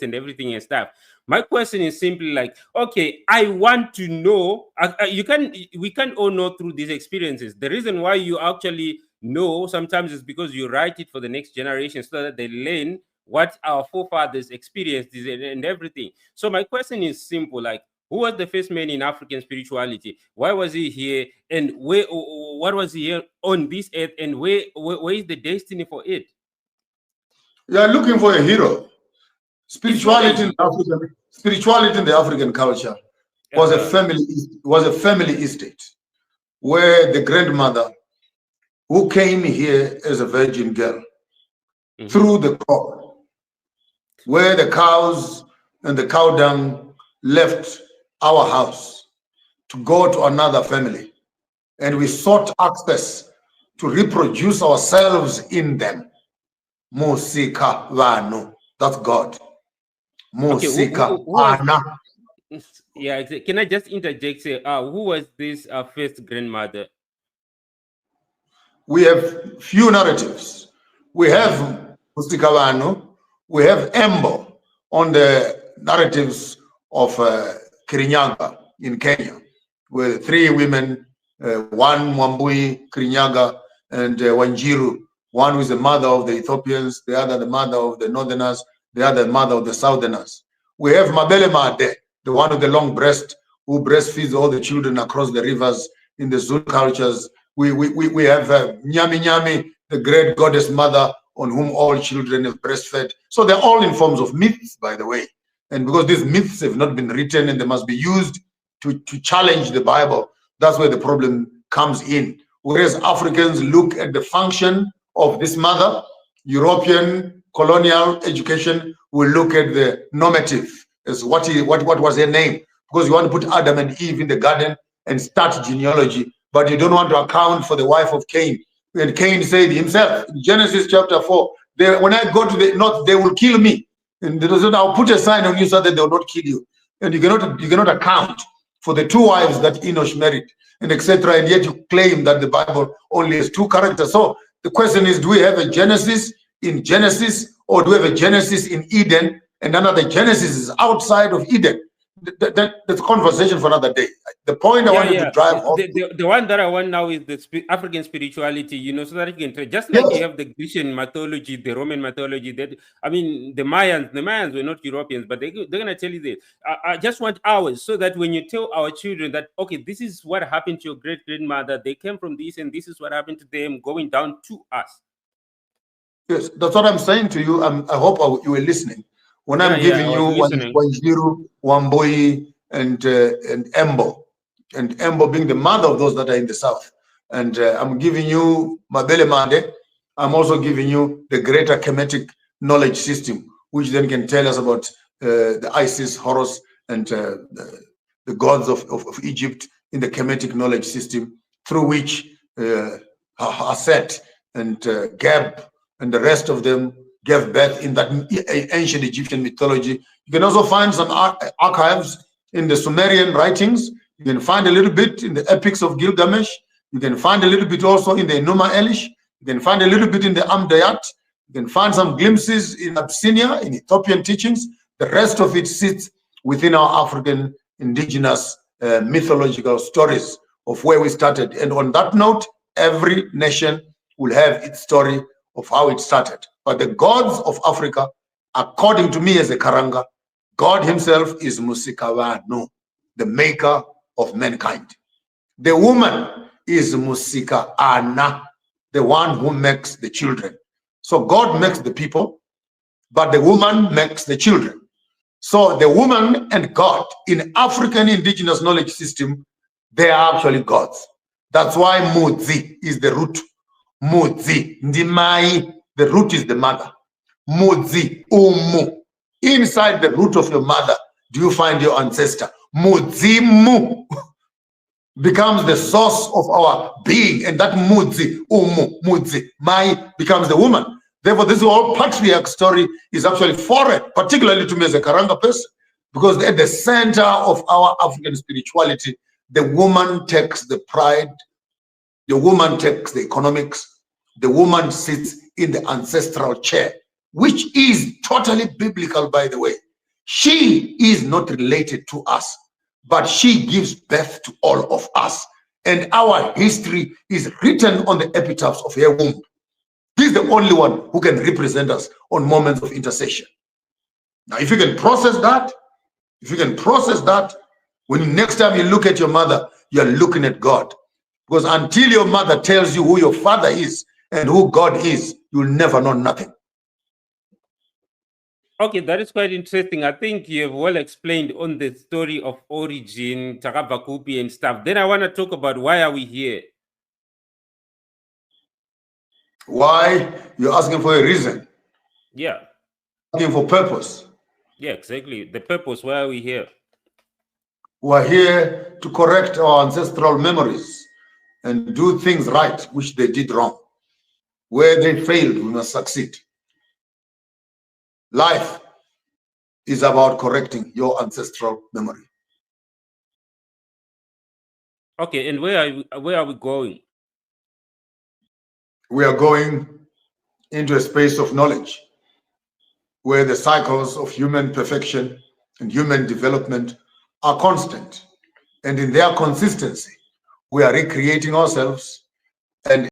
and everything and stuff. My question is simply like, okay, I want to know. We can all know through these experiences. The reason why you actually know sometimes is because you write it for the next generation so that they learn what our forefathers experienced and everything. So my question is simple, like, who was the first man in African spirituality? Why was he here? And what was he here on this earth? And where is the destiny for it? You are looking for a hero. Spirituality in the African culture was a family estate where the grandmother who came here as a virgin girl through the crop, where the cows and the cow dung left our house to go to another family, and we sought access to reproduce ourselves in them. Musika Vanu, that's God. Musika Ana. Yeah, can I just interject? Say, who was this first grandmother? We have few narratives. We have Musika Vanu, we have Embo on the narratives of Kirinyaga in Kenya, with 3 women, one Mwambui, Kirinyaga, and Wanjiru. One was the mother of the Ethiopians, the other the mother of the Northerners, the other mother of the Southerners. We have Mabele Made, the one with the long breast, who breastfeeds all the children across the rivers in the Zulu cultures. We have Nyami Nyami, the great goddess mother on whom all children have breastfed. So they're all in forms of myths, by the way. And because these myths have not been written and they must be used to challenge the Bible, that's where the problem comes in. Whereas Africans look at the function of this mother, European colonial education will look at the normative as what was her name, because you want to put Adam and Eve in the garden and start genealogy, but you don't want to account for the wife of Cain. And Cain said himself in Genesis chapter 4, when I go to the north, they will kill me. And they said, I'll put a sign on you so that they will not kill you. And you cannot account for the 2 wives that Enosh married, and etc. And yet you claim that the Bible only has 2 characters. So the question is, do we have a Genesis in Genesis, or do we have a Genesis in Eden, and another Genesis is outside of Eden? That's a conversation for another day. The point I wanted to drive home. The one that I want now is the African spirituality, so that you can just like you have the Grecian mythology, the Roman mythology. That I mean, the Mayans were not Europeans, but they're gonna tell you this. I just want ours, so that when you tell our children that, okay, this is what happened to your great grandmother, they came from this, and this is what happened to them, going down to us. Yes, that's what I'm saying to you. I hope you were listening. When I'm giving you Wanjiru, Wamboi, and Embo, and Embo being the mother of those that are in the south, and I'm giving you Mabele Made, I'm also giving you the greater Kemetic knowledge system, which then can tell us about the Isis, Horus, and the gods of Egypt in the Kemetic knowledge system, through which Haset and Geb and the rest of them gave birth in that ancient Egyptian mythology. You can also find some archives in the Sumerian writings. You can find a little bit in the epics of Gilgamesh. You can find a little bit also in the Enuma Elish. You can find a little bit in the Amdayat. You can find some glimpses in Abyssinia, in Ethiopian teachings. The rest of it sits within our African indigenous mythological stories of where we started. And on that note, every nation will have its story of how it started. But the gods of Africa, according to me as a Karanga, God himself is Musikawanu, the maker of mankind. The woman is Musika Ana, the one who makes the children. So God makes the people, but the woman makes the children. So the woman and God in African indigenous knowledge system, they are actually gods. That's why Mudzi is the root. Mudzi, Ndimai, the root is the mother. Mudzi, Umu. Inside the root of your mother, do you find your ancestor? Mudzimu becomes the source of our being, and that Mudzi, Umu, Mudzi, Mai becomes the woman. Therefore, this whole patriarch story is actually foreign, particularly to me as a Karanga person, because at the center of our African spirituality, the woman takes the pride, the woman takes the economics, the woman sits in the ancestral chair, which is totally biblical, by the way. She is not related to us, but she gives birth to all of us. And our history is written on the epitaphs of her womb. He's the only one who can represent us on moments of intercession. Now, if you can process that, when next time you look at your mother, you're looking at God. Because until your mother tells you who your father is and who God is, you'll never know nothing. Okay, that is quite interesting. I think you have well explained on the story of origin, Takavakupi and stuff. Then I want to talk about why are we here? Why? You're asking for a reason. Yeah. Asking for purpose. Yeah, exactly. The purpose, why are we here? We're here to correct our ancestral memories and do things right, which they did wrong. Where they failed, we must succeed. Life is about correcting your ancestral memory. Okay, and where are we going? We are going into a space of knowledge where the cycles of human perfection and human development are constant. And in their consistency, we are recreating ourselves and